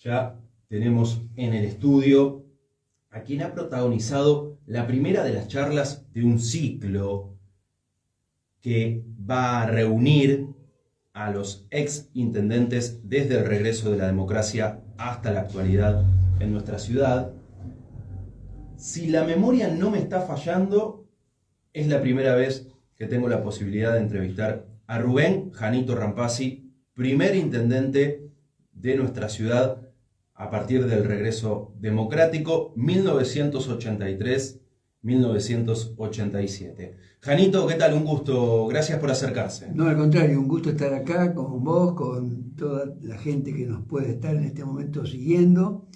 Ya tenemos en el estudio a quien ha protagonizado la primera de las charlas de un ciclo que va a reunir a los ex intendentes desde el regreso de la democracia hasta la actualidad en nuestra ciudad. Si la memoria no me está fallando, es la primera vez que tengo la posibilidad de entrevistar a Rubén Janito Rampasi, primer intendente de nuestra ciudad a partir del regreso democrático 1983-1987. Janito, ¿qué tal? Un gusto, gracias por acercarse. No, al contrario, un gusto estar acá con vos, con toda la gente que nos puede estar en este momento siguiendo.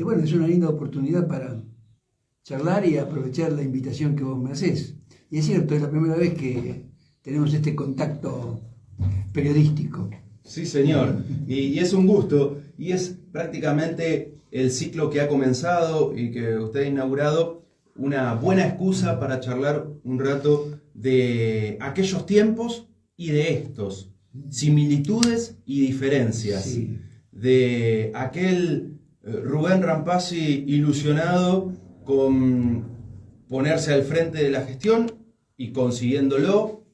Bueno, es una linda oportunidad para charlar y aprovechar la invitación que vos me hacés. Y es cierto, es la primera vez que tenemos este contacto periodístico. Sí, señor, y es un gusto, y es prácticamente el ciclo que ha comenzado y que usted ha inaugurado, una buena excusa para charlar un rato de aquellos tiempos y de estos, similitudes y diferencias, Sí. De aquel Rubén Rampasi ilusionado con ponerse al frente de la gestión y consiguiéndolo,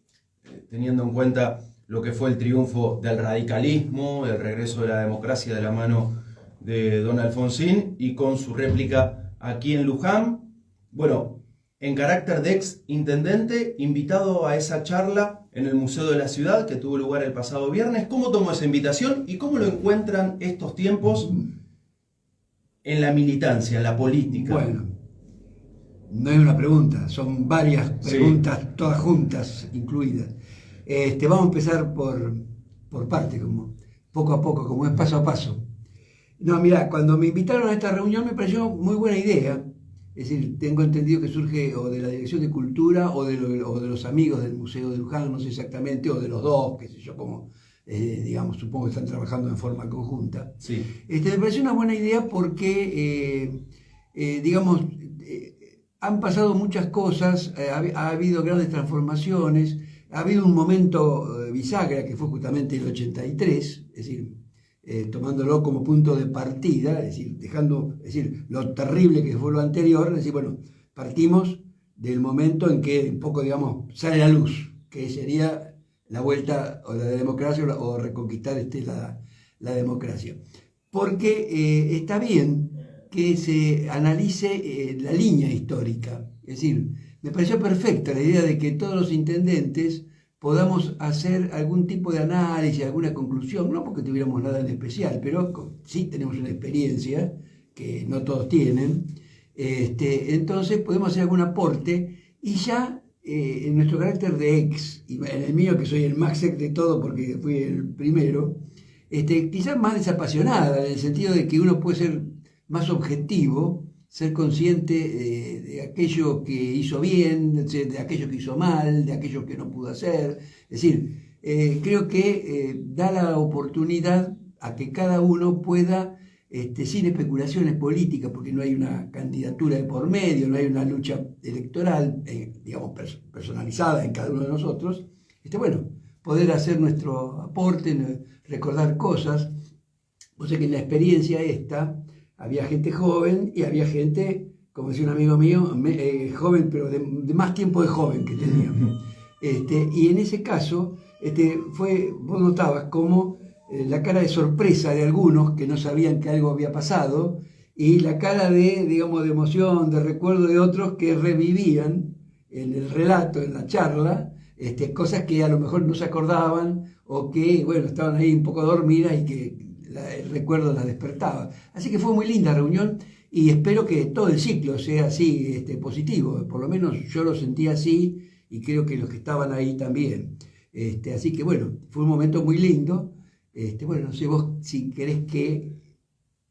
teniendo en cuenta lo que fue el triunfo del radicalismo, el regreso de la democracia de la mano de don Alfonsín, y con su réplica aquí en Luján. Bueno, en carácter de ex intendente, invitado a esa charla en el Museo de la Ciudad que tuvo lugar el pasado viernes. ¿Cómo tomó esa invitación y cómo lo encuentran estos tiempos en la militancia, en la política? Bueno, no es una pregunta, son varias preguntas, sí, todas juntas, incluidas. Vamos a empezar por parte, como poco a poco, como es paso a paso. No, mira, cuando me invitaron a esta reunión me pareció muy buena idea. Es decir, tengo entendido que surge o de la Dirección de Cultura o de los amigos del Museo de Luján, no sé exactamente, o de los dos, qué sé yo, como, digamos, supongo que están trabajando en forma conjunta. Sí. Me pareció una buena idea porque, digamos, han pasado muchas cosas, ha habido grandes transformaciones, ha habido un momento bisagra que fue justamente el 83, es decir, tomándolo como punto de partida, es decir, lo terrible que fue lo anterior, es decir, bueno, partimos del momento en que un poco, digamos, sale la luz, que sería la vuelta o la democracia o reconquistar la democracia. Porque está bien que se analice la línea histórica, es decir, me pareció perfecta la idea de que todos los intendentes podamos hacer algún tipo de análisis, alguna conclusión, no porque tuviéramos nada en especial, pero sí tenemos una experiencia que no todos tienen, entonces podemos hacer algún aporte y ya en nuestro carácter de ex, y en el mío que soy el más ex de todo porque fui el primero, quizás más desapasionada, en el sentido de que uno puede ser más objetivo, ser consciente de aquello que hizo bien, de aquello que hizo mal, de aquello que no pudo hacer. Es decir, creo que da la oportunidad a que cada uno pueda, sin especulaciones políticas, porque no hay una candidatura de por medio, no hay una lucha electoral, digamos, personalizada en cada uno de nosotros, bueno, poder hacer nuestro aporte, recordar cosas. O sea que en la experiencia esta había gente joven y había gente, como decía un amigo mío, joven, pero de más tiempo de joven que teníamos. Y en ese caso, vos notabas como la cara de sorpresa de algunos que no sabían que algo había pasado y la cara digamos, de emoción, de recuerdo de otros que revivían en el relato, en la charla, cosas que a lo mejor no se acordaban o que, bueno, estaban ahí un poco dormidas y que el recuerdo la despertaba. Así que fue muy linda reunión y espero que todo el ciclo sea así, positivo. Por lo menos yo lo sentí así y creo que los que estaban ahí también. Así que bueno, fue un momento muy lindo. Bueno, no sé vos si querés que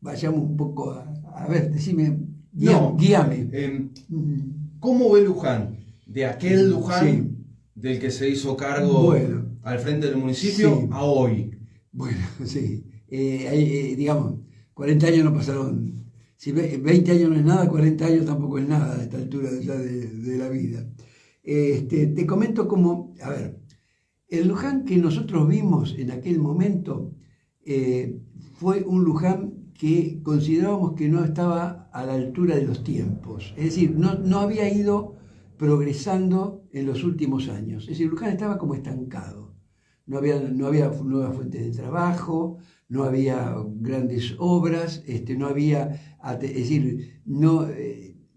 vayamos un poco a ver, decime, guíame. ¿Cómo ve Luján? De aquel Luján, sí, del que se hizo cargo, bueno, al frente del municipio, sí, a hoy. Bueno, sí. Digamos, 40 años no pasaron. Si 20 años no es nada, 40 años tampoco es nada a esta altura ya de la vida. Te comento como, a ver, el Luján que nosotros vimos en aquel momento fue un Luján que considerábamos que no estaba a la altura de los tiempos. Es decir, no había ido progresando en los últimos años. Es decir, Luján estaba como estancado. No había nuevas fuentes de trabajo, no había grandes obras, no había, es decir,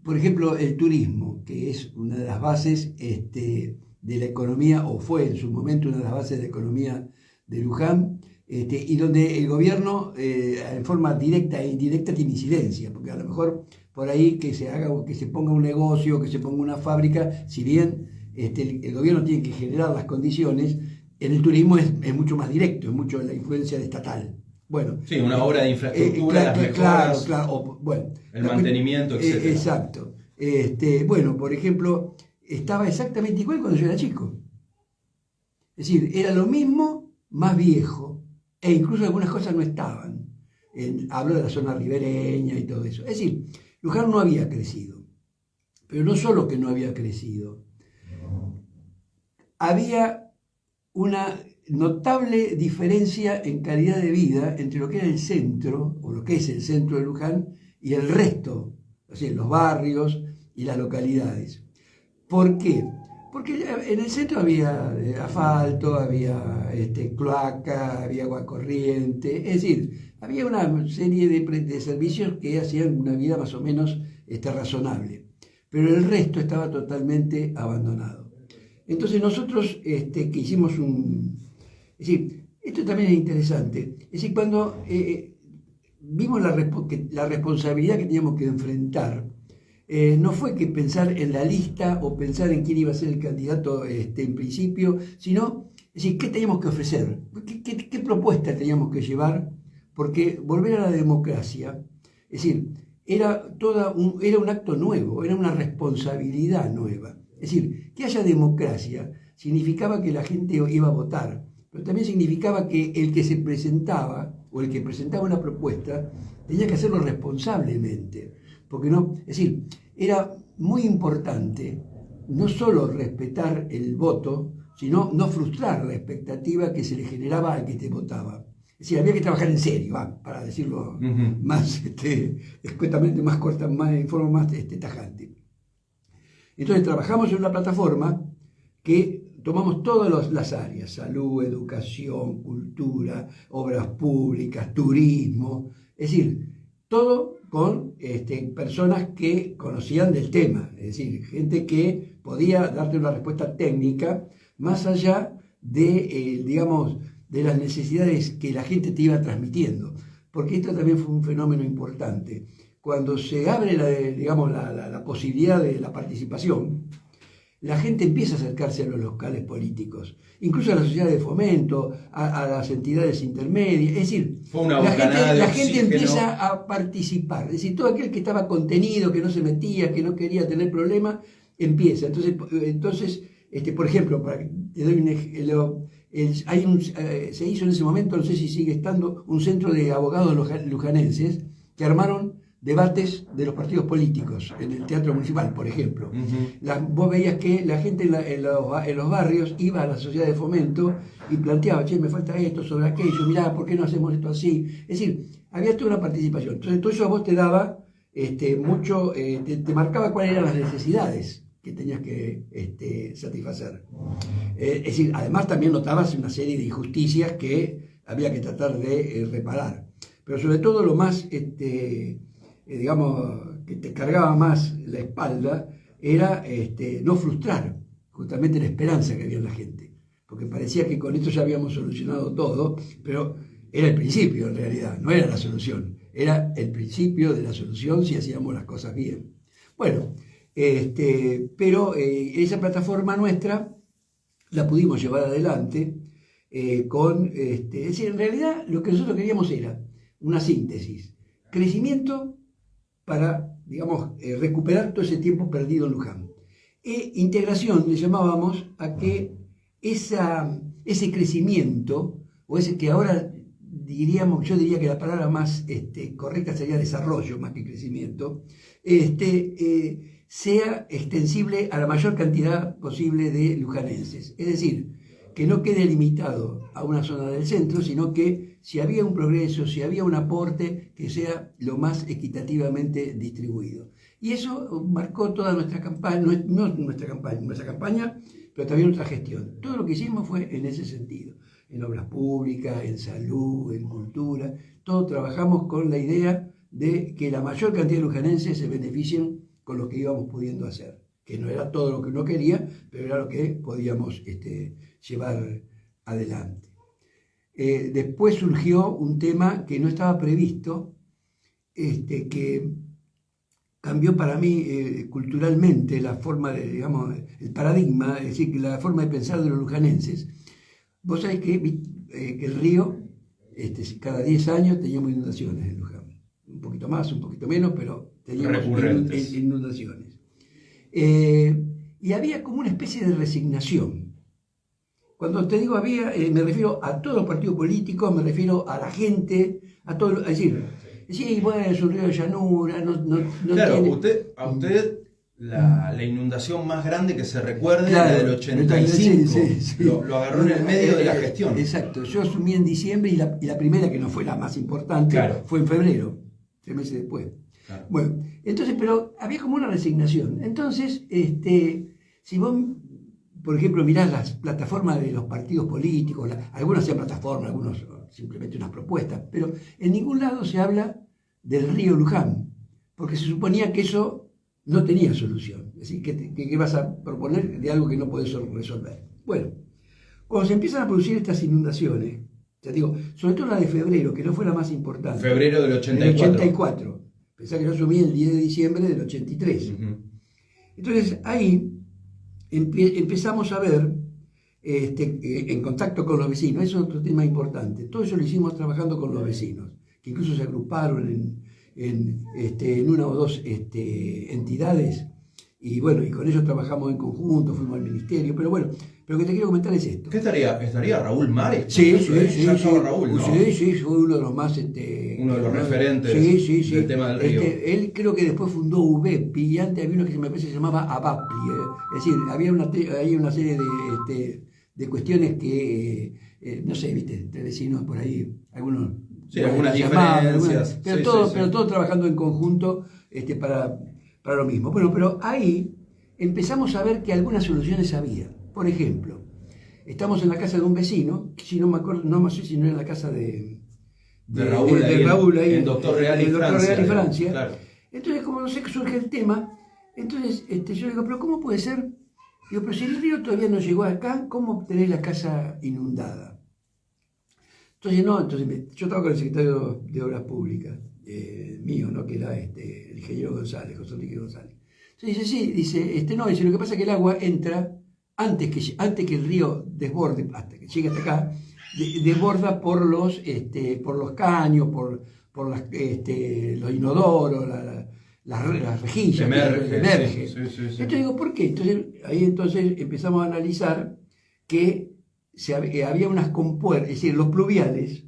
por ejemplo, el turismo, que es una de las bases de la economía, o fue en su momento una de las bases de la economía de Luján, y donde el gobierno en forma directa e indirecta tiene incidencia, porque a lo mejor por ahí que se ponga un negocio, que se ponga una fábrica, si bien el gobierno tiene que generar las condiciones, en el turismo es mucho más directo, es mucho la influencia estatal. Bueno, sí, una obra de infraestructura, las mejoras, bueno, el mantenimiento, etc. Exacto. Bueno, por ejemplo, estaba exactamente igual cuando yo era chico. Es decir, era lo mismo, más viejo, e incluso algunas cosas no estaban. Hablo de la zona ribereña y todo eso. Es decir, Luján no había crecido. Pero no solo que no había crecido, había una notable diferencia en calidad de vida entre lo que era el centro, o lo que es el centro de Luján, y el resto, o sea, los barrios y las localidades. ¿Por qué? Porque en el centro había asfalto, había cloaca, había agua corriente, es decir, había una serie de servicios que hacían una vida más o menos razonable, pero el resto estaba totalmente abandonado. Entonces nosotros que hicimos es decir, esto también es interesante, es decir, cuando vimos la responsabilidad que teníamos que enfrentar, no fue que pensar en la lista o pensar en quién iba a ser el candidato en principio, sino, es decir, qué teníamos que ofrecer, qué propuesta teníamos que llevar, porque volver a la democracia, es decir, era un acto nuevo, era una responsabilidad nueva. Es decir, que haya democracia significaba que la gente iba a votar, pero también significaba que el que se presentaba o el que presentaba una propuesta tenía que hacerlo responsablemente. Porque no, es decir, era muy importante no solo respetar el voto, sino no frustrar la expectativa que se le generaba al que te votaba. Es decir, había que trabajar en serio, para decirlo más escuetamente, más corta, en forma más tajante. Entonces trabajamos en una plataforma que tomamos todas las áreas: salud, educación, cultura, obras públicas, turismo, es decir, todo con personas que conocían del tema, es decir, gente que podía darte una respuesta técnica más allá de, digamos, de las necesidades que la gente te iba transmitiendo, porque esto también fue un fenómeno importante. Cuando se abre la posibilidad de la participación, la gente empieza a acercarse a los locales políticos, incluso a la sociedad de fomento, a las entidades intermedias, es decir, la gente empieza a participar, es decir, todo aquel que estaba contenido, que no se metía, que no quería tener problemas, empieza. Entonces por ejemplo, para que te doy un ejemplo, se hizo en ese momento, no sé si sigue estando, un centro de abogados lujanenses que armaron debates de los partidos políticos en el Teatro Municipal, por ejemplo. Vos veías que la gente en los barrios iba a la sociedad de fomento y planteaba: che, me falta esto, sobre aquello, mirá, ¿por qué no hacemos esto así? Es decir, había toda una participación. Entonces todo eso a vos te daba mucho, te marcaba cuáles eran las necesidades que tenías que satisfacer. Es decir, además también notabas una serie de injusticias que había que tratar de reparar. Pero sobre todo lo más digamos, que te cargaba más la espalda, era no frustrar justamente la esperanza que había en la gente, porque parecía que con esto ya habíamos solucionado todo, pero era el principio en realidad, no era la solución, era el principio de la solución si hacíamos las cosas bien. Bueno, pero esa plataforma nuestra la pudimos llevar adelante es decir, en realidad lo que nosotros queríamos era una síntesis: crecimiento para, digamos, recuperar todo ese tiempo perdido en Luján. Integración le llamábamos a que ese crecimiento, o ese que ahora yo diría que la palabra más correcta sería desarrollo más que crecimiento, sea extensible a la mayor cantidad posible de lujanenses. Es decir, que no quede limitado a una zona del centro, sino que si había un progreso, si había un aporte que sea lo más equitativamente distribuido. Y eso marcó toda nuestra campaña, no nuestra campaña, pero también nuestra gestión. Todo lo que hicimos fue en ese sentido, en obras públicas, en salud, en cultura, todos trabajamos con la idea de que la mayor cantidad de lujanenses se beneficien con lo que íbamos pudiendo hacer, que no era todo lo que uno quería, pero era lo que podíamos llevar adelante. Después surgió un tema que no estaba previsto, que cambió para mí culturalmente la forma de, digamos, el paradigma, es decir, que la forma de pensar de los lujanenses. Vos sabés que el río, cada 10 años teníamos inundaciones en Luján. Un poquito más, un poquito menos, pero teníamos inundaciones. Y había como una especie de resignación. Cuando te digo había, me refiero a todos los partidos políticos, me refiero a la gente, a todo, es decir, sí, bueno, es un río de llanura, claro, tiene... a usted la inundación más grande que se recuerde, claro, la del 85, sí. Lo agarró en el medio de la gestión. Exacto, yo asumí en diciembre y la primera, que no fue la más importante, claro, fue en febrero, 3 meses después. Claro. Bueno, entonces, pero había como una resignación. Entonces, si vos, por ejemplo, mirás las plataformas de los partidos políticos, algunos hacían plataformas, algunos simplemente unas propuestas, pero en ningún lado se habla del río Luján, porque se suponía que eso no tenía solución. Es decir, ¿qué vas a proponer de algo que no podés resolver? Bueno, cuando se empiezan a producir estas inundaciones, te digo, sobre todo la de febrero, que no fue la más importante. Febrero del 84. Del 84. Pensá que yo asumí el 10 de diciembre del 83. Entonces ahí empezamos a ver, en contacto con los vecinos, eso es otro tema importante. Todo eso lo hicimos trabajando con los vecinos, que incluso se agruparon en una o dos entidades, y bueno, y con ellos trabajamos en conjunto, fuimos al ministerio, pero bueno, pero lo que te quiero comentar es esto. ¿Qué estaría Raúl Mares? Sí, Raúl, ¿no? Sí, fue uno de los más... uno de los referentes del tema del río. Él creo que después fundó UBEPI, y antes había uno que me parece que se llamaba ABAPI, es decir, había una serie de cuestiones que, no sé, viste, entre vecinos por ahí, algunos... Sí, algunas diferencias. Pero todo trabajando en conjunto para lo mismo. Bueno, pero ahí empezamos a ver que algunas soluciones había. Por ejemplo, estamos en la casa de un vecino, si no me acuerdo, no sé si no era en la casa de Raúl ahí, en Doctor Real y Francia. Claro. Entonces, como no sé qué surge el tema, entonces yo digo, pero ¿cómo puede ser? Digo, pero si el río todavía no llegó acá, ¿cómo tenés la casa inundada? Entonces yo estaba con el secretario de Obras Públicas, mío, ¿no? Que era el ingeniero González, José Enrique González. Entonces dice, no, dice, lo que pasa es que el agua entra antes que el río desborde, hasta que llegue hasta acá, desborda por los caños, por los inodoros, las rejillas, emerge. Sí. Entonces digo, ¿por qué? Entonces empezamos a analizar que había unas compuertas, es decir, los pluviales,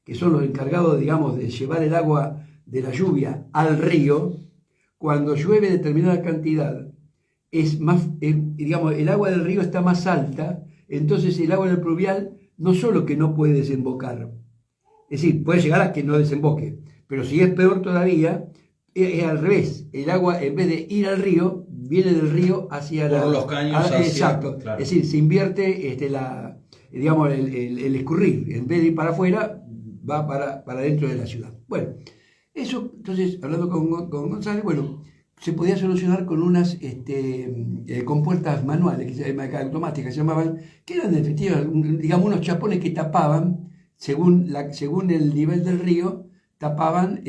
que son los encargados, digamos, de llevar el agua de la lluvia al río, cuando llueve determinada cantidad, es más, digamos, el agua del río está más alta, entonces el agua del pluvial no solo que no puede desembocar, es decir, puede llegar a que no desemboque, pero si es peor todavía, es al revés, el agua en vez de ir al río, viene del río hacia por los caños exacto, claro. Es decir, se invierte digamos, el escurrir, en vez de ir para afuera, va para dentro de la ciudad. Bueno, eso, entonces, hablando con González, bueno, se podía solucionar con unas compuertas manuales, automáticas, se llamaban, que eran en definitiva, digamos, unos chapones que tapaban, según el nivel del río, tapaban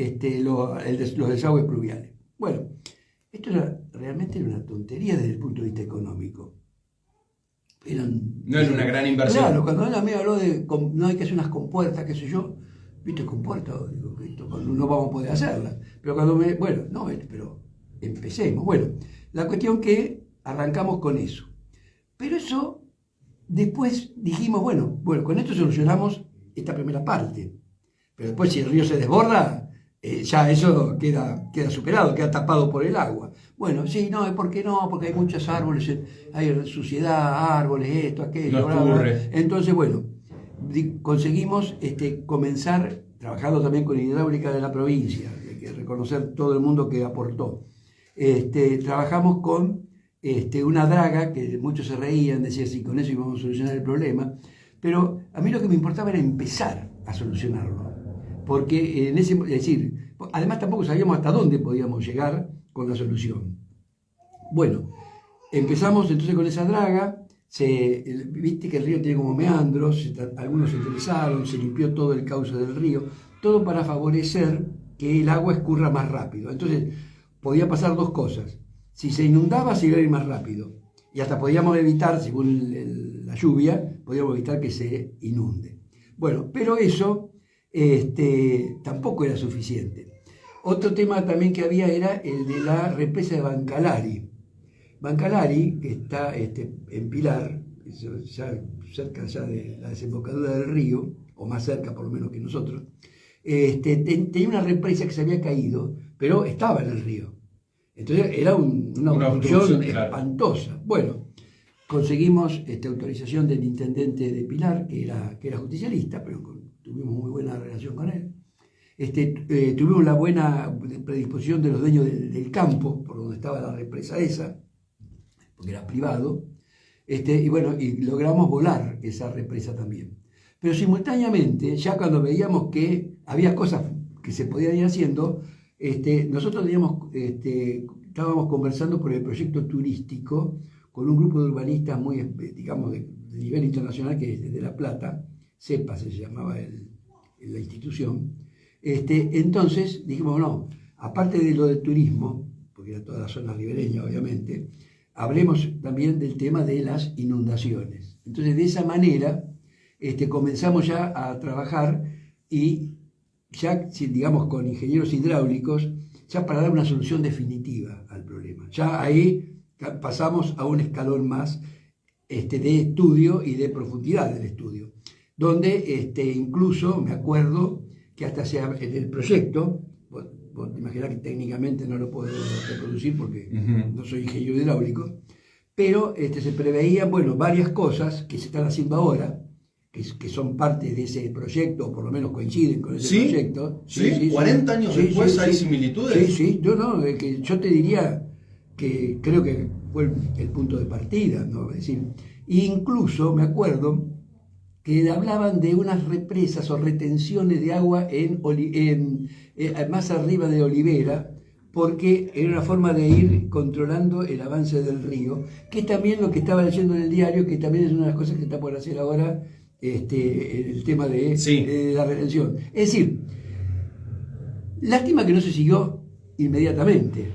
los desagües pluviales. Bueno, esto realmente era una tontería desde el punto de vista económico. No era una gran inversión. Claro, cuando él a mí habló de no hay que hacer unas compuertas, qué sé yo, viste, compuertas, digo, esto no vamos a poder hacerlas. Pero pero empecemos. Bueno, la cuestión que arrancamos con eso. Pero eso, después dijimos, bueno, con esto solucionamos esta primera parte. Pero después si el río se desborda, ya eso queda superado, queda tapado por el agua. Bueno, sí, no, ¿por qué no? Porque hay muchos árboles, hay suciedad, árboles, esto, aquello. No ocurre. Entonces, bueno, conseguimos comenzar trabajando también con hidráulica de la provincia, hay que reconocer todo el mundo que aportó. Trabajamos con una draga que muchos se reían, decían si con eso íbamos a solucionar el problema, pero a mí lo que me importaba era empezar a solucionarlo, porque es decir, además tampoco sabíamos hasta dónde podíamos llegar con la solución. Bueno, empezamos entonces con esa draga, viste que el río tiene como meandros, algunos se interesaron, se limpió todo el cauce del río, todo para favorecer que el agua escurra más rápido. Entonces, podía pasar dos cosas. Si se inundaba, se iba a ir más rápido. Y hasta podíamos evitar, según la lluvia, podíamos evitar que se inunde. Bueno, pero eso tampoco era suficiente. Otro tema también que había era el de la represa de Bancalari. Bancalari, que está en Pilar, ya cerca ya de la desembocadura del río, o más cerca por lo menos que nosotros, tenía una represa que se había caído, pero estaba en el río. Entonces era una obstrucción espantosa. Claro. Bueno, conseguimos autorización del intendente de Pilar, que era justicialista, pero tuvimos muy buena relación con él. Tuvimos la buena predisposición de los dueños del campo, por donde estaba la represa esa, porque era privado, y bueno, y logramos volar esa represa también. Pero simultáneamente, ya cuando veíamos que había cosas que se podían ir haciendo, nosotros estábamos conversando por el proyecto turístico con un grupo de urbanistas muy, digamos, de nivel internacional, que es de La Plata, CEPA se llamaba la institución. Entonces dijimos, no, aparte de lo del turismo, porque era toda la zona ribereña obviamente, hablemos también del tema de las inundaciones. Entonces, de esa manera, comenzamos ya a trabajar y ya, digamos, con ingenieros hidráulicos, ya para dar una solución definitiva al problema. Ya ahí pasamos a un escalón más de estudio y de profundidad del estudio, donde incluso me acuerdo que hasta en el proyecto, vos te imaginás que técnicamente no lo puedo reproducir porque no soy ingeniero hidráulico, pero se preveían, bueno, varias cosas que se están haciendo ahora, que son parte de ese proyecto, o por lo menos coinciden con ese proyecto. Sí, 40 años después hay similitudes. Sí, yo te diría que creo que fue el punto de partida, ¿no? Es decir, incluso me acuerdo que hablaban de unas represas o retenciones de agua más arriba de Olivera, porque era una forma de ir controlando el avance del río, que también lo que estaba leyendo en el diario, que también es una de las cosas que está por hacer ahora, el tema de la retención. Es decir, lástima que no se siguió inmediatamente,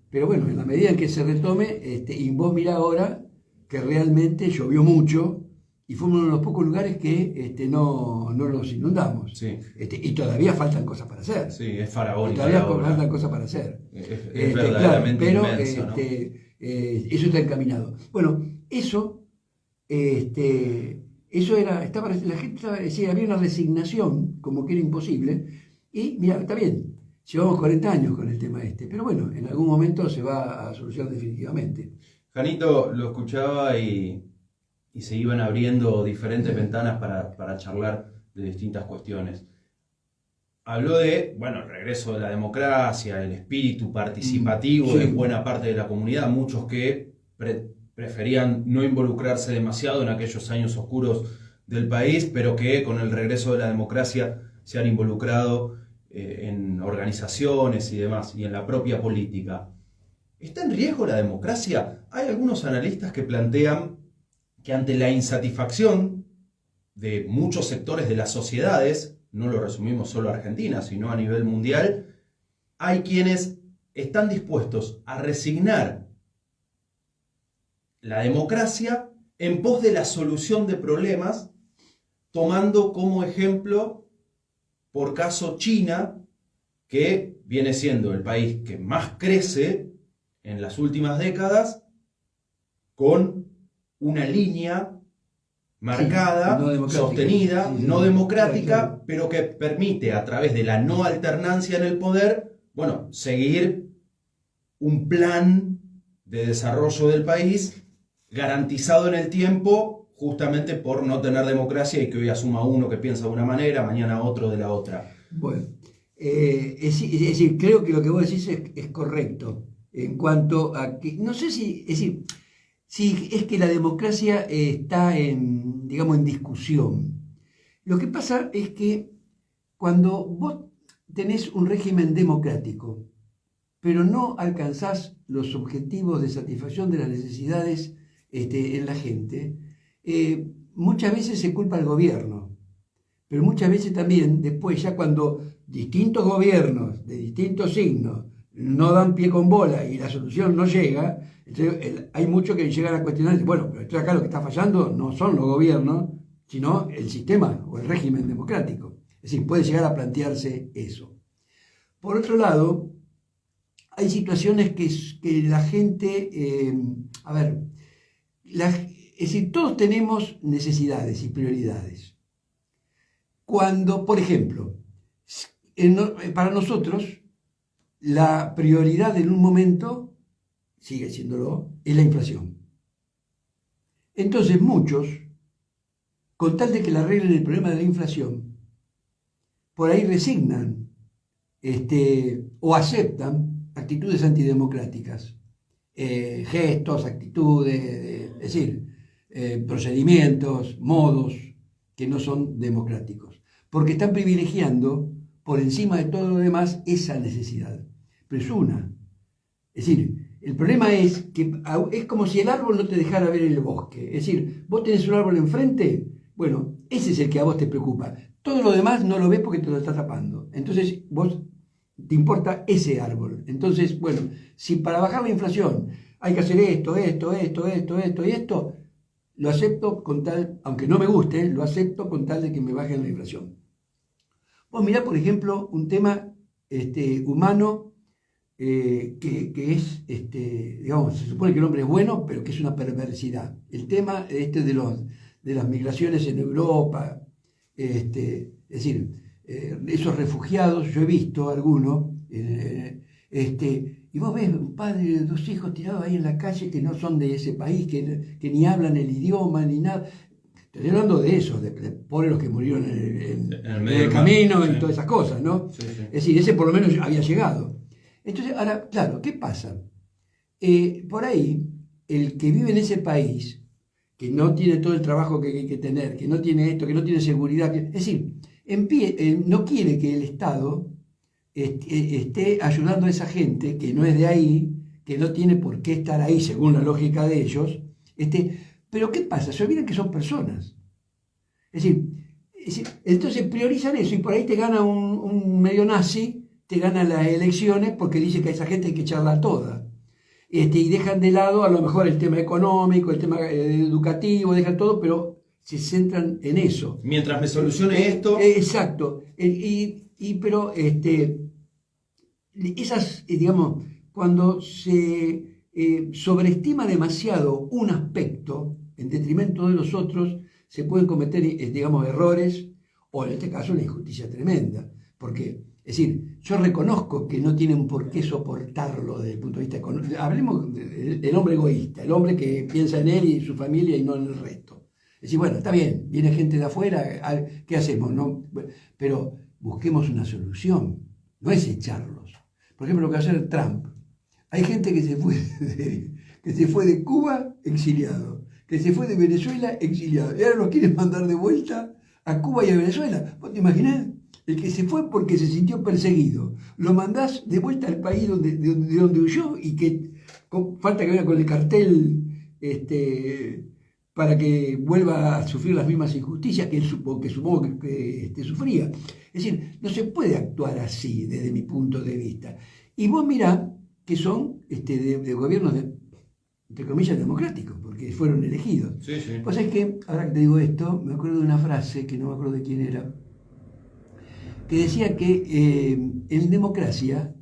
pero bueno, en la medida en que se retome, y vos mirá ahora que realmente llovió mucho, y fue uno de los pocos lugares que no nos inundamos. Sí. Y todavía faltan cosas para hacer. Sí, es faraónica. Todavía faltan cosas para hacer. Es verdaderamente claro, inmenso, ¿no? Eso está encaminado. Bueno, eso era, la gente decía, había una resignación, como que era imposible, y mira, está bien, llevamos 40 años con el tema pero bueno, en algún momento se va a solucionar definitivamente. Janito, lo escuchaba y se iban abriendo diferentes ventanas para charlar de distintas cuestiones. Habló de, bueno, el regreso de la democracia, el espíritu participativo de buena parte de la comunidad, muchos que preferían no involucrarse demasiado en aquellos años oscuros del país, pero que con el regreso de la democracia se han involucrado en organizaciones y demás, y en la propia política. ¿Está en riesgo la democracia? Hay algunos analistas que plantean que ante la insatisfacción de muchos sectores de las sociedades, no lo resumimos solo a Argentina, sino a nivel mundial, hay quienes están dispuestos a resignar la democracia en pos de la solución de problemas, tomando como ejemplo, por caso, China, que viene siendo el país que más crece en las últimas décadas, con una línea marcada, sostenida, no democrática, pero que permite a través de la no alternancia en el poder, bueno, seguir un plan de desarrollo del país garantizado en el tiempo justamente por no tener democracia y que hoy asuma uno que piensa de una manera, mañana otro de la otra. Bueno, es decir, creo que lo que vos decís es correcto en cuanto a que, no sé si, es decir, si es que la democracia está en, digamos, en discusión. Lo que pasa es que cuando vos tenés un régimen democrático, pero no alcanzás los objetivos de satisfacción de las necesidades en la gente, muchas veces se culpa al gobierno, pero muchas veces también después, ya cuando distintos gobiernos de distintos signos no dan pie con bola y la solución no llega, entonces hay muchos que llegan a cuestionar, bueno, pero esto acá lo que está fallando no son los gobiernos, sino el sistema o el régimen democrático. Es decir, puede llegar a plantearse eso. Por otro lado, hay situaciones que la gente, es decir, todos tenemos necesidades y prioridades. Cuando, por ejemplo, para nosotros, la prioridad en un momento, sigue siéndolo, es la inflación. Entonces muchos, con tal de que le arreglen el problema de la inflación, por ahí resignan o aceptan actitudes antidemocráticas, gestos, actitudes, es decir, procedimientos, modos que no son democráticos, porque están privilegiando por encima de todo lo demás esa necesidad. Pero es una. Es decir, el problema es que es como si el árbol no te dejara ver el bosque. Es decir, vos tenés un árbol enfrente, bueno, ese es el que a vos te preocupa. Todo lo demás no lo ves porque te lo está tapando. Entonces, vos te importa ese árbol. Entonces, bueno, si para bajar la inflación hay que hacer esto y esto, lo acepto con tal, aunque no me guste, lo acepto con tal de que me bajen la inflación. Vos mirá, por ejemplo, un tema humano que es, digamos, se supone que el hombre es bueno, pero que es una perversidad. El tema de las migraciones en Europa, es decir, esos refugiados, yo he visto algunos, y vos ves un padre de 2 hijos tirados ahí en la calle que no son de ese país, que ni hablan el idioma ni nada. Estoy hablando de eso, de pobres los que murieron en el camino y todas esas cosas, ¿no? Sí, sí. Es decir, ese por lo menos había llegado. Entonces, ahora, claro, ¿qué pasa? Por ahí, el que vive en ese país, que no tiene todo el trabajo que hay que tener, que no tiene esto, que no tiene seguridad, es decir, no quiere que el Estado esté ayudando a esa gente que no es de ahí, que no tiene por qué estar ahí según la lógica de ellos, pero ¿qué pasa? Se olvidan que son personas. Es decir, entonces priorizan eso y por ahí te gana un medio nazi, te gana las elecciones porque dice que a esa gente hay que echarla toda. Y dejan de lado a lo mejor el tema económico, el tema educativo, dejan todo, pero se centran en eso. Mientras me solucione esto... Exacto. Pero esas, digamos, cuando se sobreestima demasiado un aspecto en detrimento de los otros, se pueden cometer, digamos, errores o en este caso una injusticia tremenda. Porque, es decir, yo reconozco que no tienen por qué soportarlo desde el punto de vista económico. Hablemos del hombre egoísta, el hombre que piensa en él y su familia y no en el resto. Es decir, bueno, está bien, viene gente de afuera, ¿qué hacemos? ¿No? Pero busquemos una solución, no es echarlos. Por ejemplo, lo que va a hacer Trump. Hay gente que se fue de Cuba exiliado, que se fue de Venezuela exiliado, y ahora los quieren mandar de vuelta a Cuba y a Venezuela. ¿Vos te imaginás? El que se fue porque se sintió perseguido, lo mandás de vuelta al país de donde huyó y que falta que venga con el cartel para que vuelva a sufrir las mismas injusticias que supongo que sufría. Es decir, no se puede actuar así desde mi punto de vista. Y vos mirá que son de gobiernos, entre comillas, democráticos, porque fueron elegidos. Sí, sí. Pues es que, ahora que te digo esto, me acuerdo de una frase, que no me acuerdo de quién era, que decía que en democracia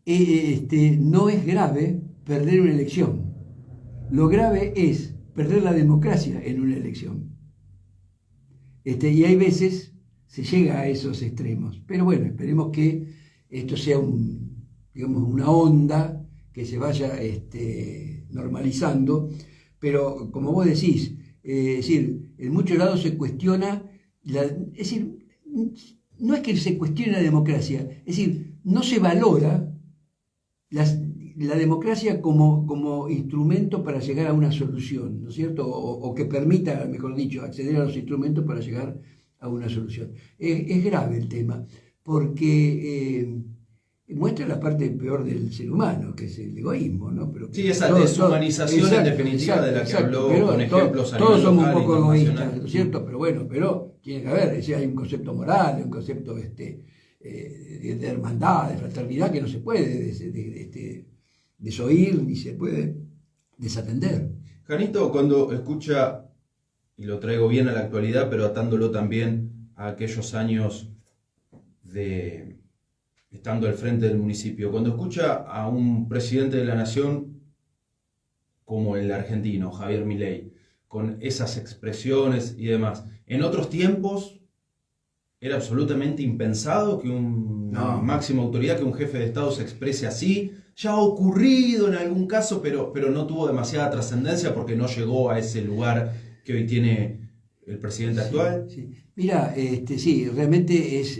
no es grave perder una elección. Lo grave es perder la democracia en una elección. Y hay veces se llega a esos extremos. Pero bueno, esperemos que esto sea digamos, una onda que se vaya normalizando. Pero como vos decís, es decir, en muchos lados se cuestiona, es decir, no es que se cuestione la democracia, es decir, no se valora la democracia como instrumento para llegar a una solución, ¿no es cierto? O que permita, mejor dicho, acceder a los instrumentos para llegar a una solución. Es grave el tema, porque muestra la parte peor del ser humano, que es el egoísmo, ¿no? Pero sí, esa deshumanización en definitiva de la que habló con ejemplos a nivel todos somos un local, poco egoístas, internacional. ¿no es cierto? Pero bueno, tiene que haber, es decir, hay un concepto moral, hay un concepto de hermandad, de fraternidad, que no se puede desoír ni se puede desatender. Janito, cuando escucha, y lo traigo bien a la actualidad, pero atándolo también a aquellos años de estando al frente del municipio, cuando escucha a un presidente de la nación como el argentino, Javier Milei, con esas expresiones y demás, en otros tiempos era absolutamente impensado que una máxima autoridad, que un jefe de Estado se exprese así. Ya ha ocurrido en algún caso, pero no tuvo demasiada trascendencia porque no llegó a ese lugar que hoy tiene el presidente actual. Sí. Mira, sí, realmente es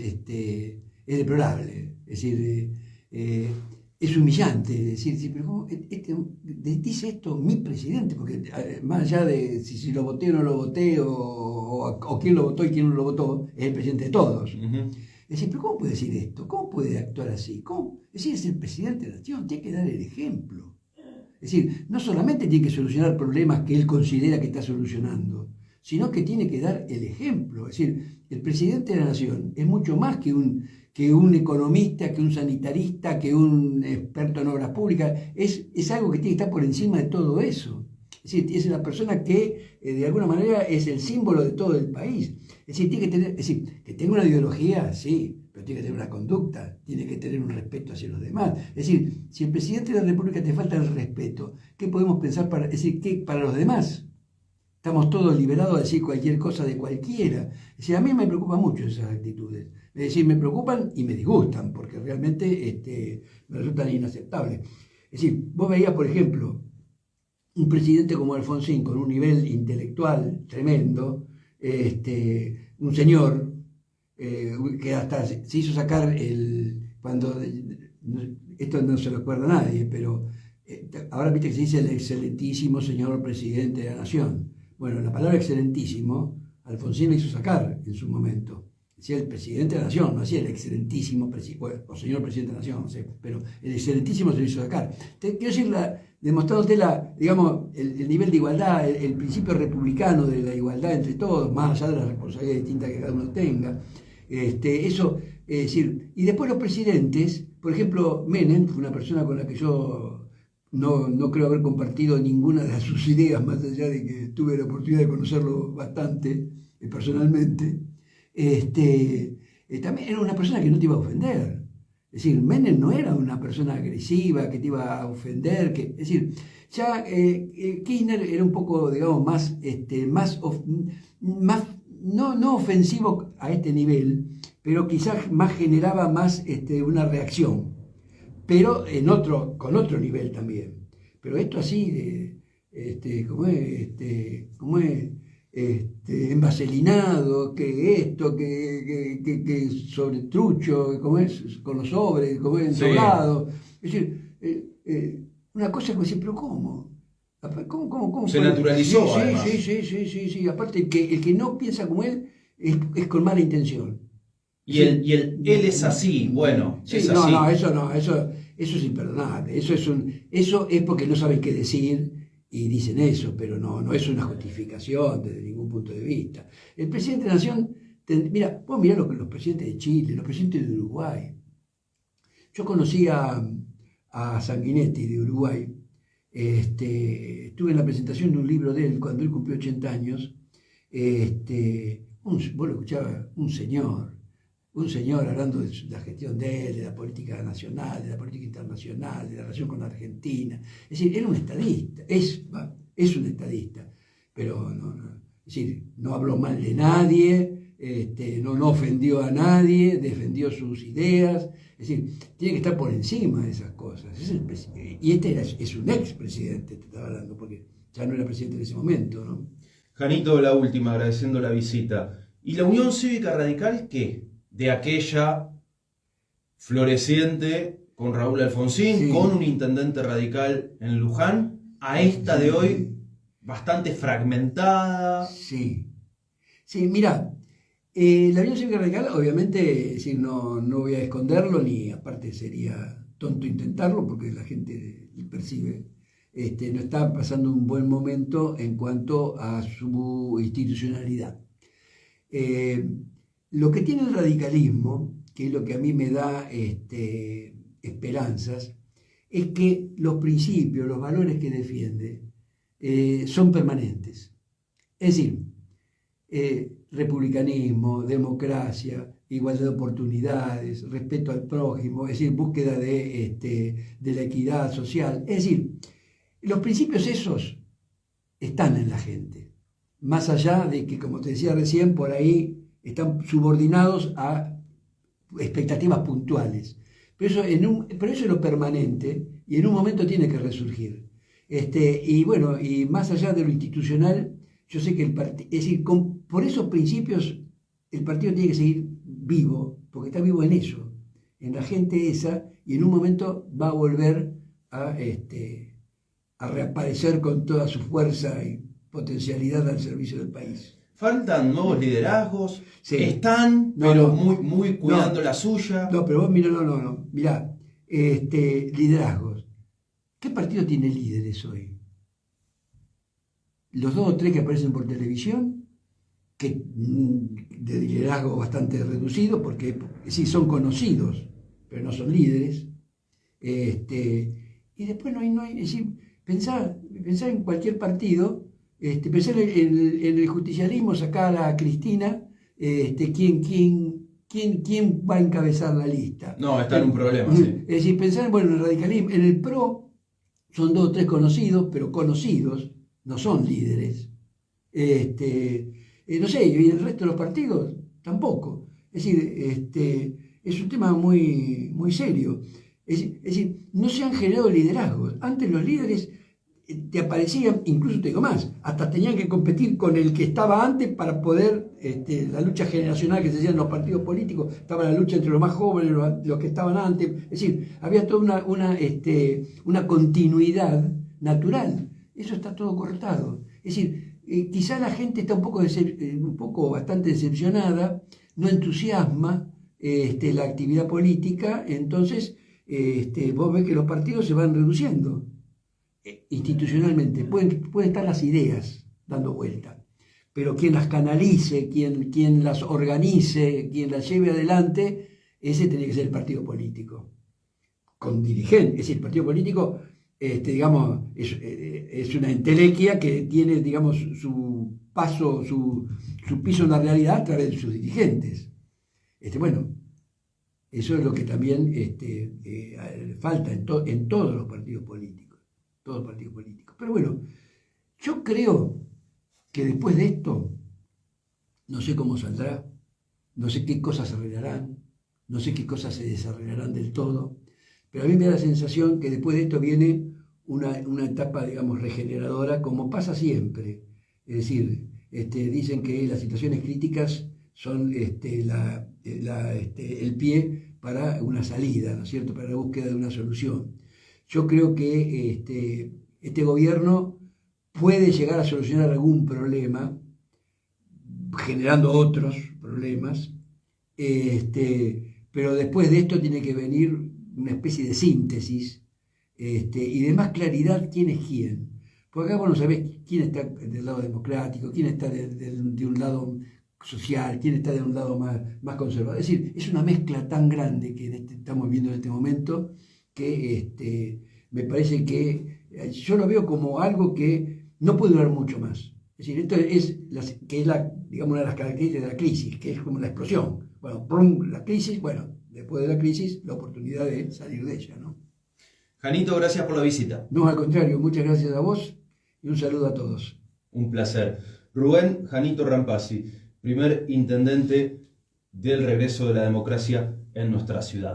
deplorable. Es decir, es humillante decir, sí, pero ¿cómo dice esto mi presidente? Porque más allá de si lo voté o no lo voté, o quién lo votó y quién no lo votó, es el presidente de todos. Uh-huh. Es decir, pero ¿cómo puede decir esto? ¿Cómo puede actuar así? ¿Cómo? Es decir, es el presidente de la nación, tiene que dar el ejemplo. Es decir, no solamente tiene que solucionar problemas que él considera que está solucionando, sino que tiene que dar el ejemplo. Es decir, el presidente de la nación es mucho más que un economista, que un sanitarista, que un experto en obras públicas. Es algo que tiene que estar por encima de todo eso. Es decir, es una persona que de alguna manera es el símbolo de todo el país. Es decir, tiene que tener, es decir, que tenga una ideología, sí, pero tiene que tener una conducta, tiene que tener un respeto hacia los demás. Es decir, si el presidente de la República te falta el respeto, ¿qué podemos pensar para, es decir, qué para los demás? Estamos todos liberados a decir cualquier cosa de cualquiera. Es decir, a mí me preocupan mucho esas actitudes. Es decir, me preocupan y me disgustan, porque realmente me resultan inaceptables. Es decir, vos veías, por ejemplo, un presidente como Alfonsín, con un nivel intelectual tremendo, un señor que hasta se hizo sacar esto no se lo acuerda a nadie, pero ahora viste que se dice el excelentísimo señor presidente de la nación. Bueno, la palabra excelentísimo, Alfonsín la hizo sacar en su momento. Decía el presidente de la nación, no decía el excelentísimo o señor presidente de la nación, no sé, pero el excelentísimo se lo hizo sacar. Quiero decir, demostrándote digamos, el nivel de igualdad, el principio republicano de la igualdad entre todos, más allá de las responsabilidades distintas que cada uno tenga. Eso, es decir, y después los presidentes, por ejemplo, Menem fue una persona con la que yo no creo haber compartido ninguna de sus ideas, más allá de que tuve la oportunidad de conocerlo bastante personalmente. También era una persona que no te iba a ofender. Es decir, Menem no era una persona agresiva que te iba a ofender. Es decir, ya Kirchner era un poco, digamos, más no ofensivo a este nivel, pero quizás más generaba más una reacción, pero con otro nivel también. Pero esto así, ¿cómo es? Envaselinado, que esto, que sobre trucho, como es, con los sobres, como es ensobrado. Es decir, una cosa que decir, pero ¿cómo? ¿Cómo se naturalizó, sí, además. Sí. Aparte, el que no piensa como él es con mala intención. Y él es así, bueno, sí, es así. Eso es imperdonable. Eso es porque no saben qué decir y dicen eso, pero no es una justificación desde ningún punto de vista. El presidente de la Nación, mira, vos mirá los presidentes de Chile, los presidentes de Uruguay. Yo conocí a Sanguinetti de Uruguay. Estuve en la presentación de un libro de él cuando él cumplió 80 años. Vos lo escuchabas, un señor hablando de la gestión de él, de la política nacional, de la política internacional, de la relación con Argentina. Es decir, era un estadista, es un estadista, pero es decir, no habló mal de nadie, no ofendió a nadie, defendió sus ideas. Es decir, tiene que estar por encima de esas cosas. Y es un expresidente, te estaba hablando, porque ya no era presidente en ese momento, ¿no? Janito, la última, agradeciendo la visita. ¿Y la Unión Cívica Radical qué? De aquella floreciente con Raúl Alfonsín, Sí. con un intendente radical en Luján, a esta de hoy bastante fragmentada. Sí, sí, mira, la Unión Cívica Radical, obviamente, sí, no voy a esconderlo, ni aparte sería tonto intentarlo, porque la gente percibe, no está pasando un buen momento en cuanto a su institucionalidad. Lo que tiene el radicalismo, que es lo que a mí me da esperanzas, es que los principios, los valores que defiende, son permanentes. Es decir, republicanismo, democracia, igualdad de oportunidades, respeto al prójimo, es decir, búsqueda de la equidad social. Es decir, los principios esos están en la gente, más allá de que, como te decía recién, por ahí están subordinados a expectativas puntuales. Pero eso es lo permanente y en un momento tiene que resurgir. Y bueno, y más allá de lo institucional, yo sé que es decir, por esos principios el partido tiene que seguir vivo, porque está vivo en eso, en la gente esa, y en un momento va a volver a reaparecer con toda su fuerza y potencialidad al servicio del país. Faltan nuevos liderazgos, Sí. están, No, pero no. muy cuidando No. la suya. No, pero vos mira, no. Mirá, liderazgos. ¿Qué partido tiene líderes hoy? Los 2 o 3 que aparecen por televisión, que de liderazgo bastante reducido, porque sí son conocidos, pero no son líderes. Y después no hay, es decir, pensar en cualquier partido, pensar en el justicialismo, sacar a Cristina, ¿quién va a encabezar la lista? No, está en un problema, sí. Es decir, pensar, bueno, en el radicalismo, en el PRO son 2 o 3 conocidos, pero conocidos, no son líderes. No sé, y el resto de los partidos tampoco. Es decir, es un tema muy serio. Es decir, no se han generado liderazgos. Antes los líderes te aparecían, incluso te digo más, hasta tenían que competir con el que estaba antes para poder, la lucha generacional que se hacía en los partidos políticos, estaba la lucha entre los más jóvenes, los que estaban antes. Es decir, había toda una continuidad natural. Eso está todo cortado. Es decir, quizá la gente está bastante decepcionada, no entusiasma la actividad política, entonces vos ves que los partidos se van reduciendo institucionalmente. Pueden estar las ideas dando vuelta, pero quien las canalice, quien las organice, quien las lleve adelante, ese tiene que ser el partido político, con dirigentes. Es decir, el partido político, digamos, es una entelequia que tiene, digamos, su piso en la realidad a través de sus dirigentes. Bueno, eso es lo que también falta en todos los partidos políticos. Todos los partidos políticos. Pero bueno, yo creo que después de esto, no sé cómo saldrá, no sé qué cosas se arreglarán, no sé qué cosas se desarreglarán del todo, pero a mí me da la sensación que después de esto viene una etapa, digamos, regeneradora, como pasa siempre. Es decir, dicen que las situaciones críticas son el pie para una salida, ¿no es cierto?, para la búsqueda de una solución. Yo creo que este gobierno puede llegar a solucionar algún problema, generando otros problemas, pero después de esto tiene que venir una especie de síntesis y de más claridad quién es quién. Porque acá vos no sabés quién está del lado democrático, quién está de un lado social, quién está de un lado más conservador. Es decir, es una mezcla tan grande que estamos viendo en este momento, que me parece que yo lo veo como algo que no puede durar mucho más. Es decir, esto es digamos, una de las características de la crisis, que es como la explosión. Bueno, ¡prum!, la crisis, bueno, después de la crisis, la oportunidad de salir de ella, ¿no? Janito, gracias por la visita. No, al contrario, muchas gracias a vos y un saludo a todos. Un placer. Rubén Janito Rampasi, primer intendente del regreso de la democracia en nuestra ciudad.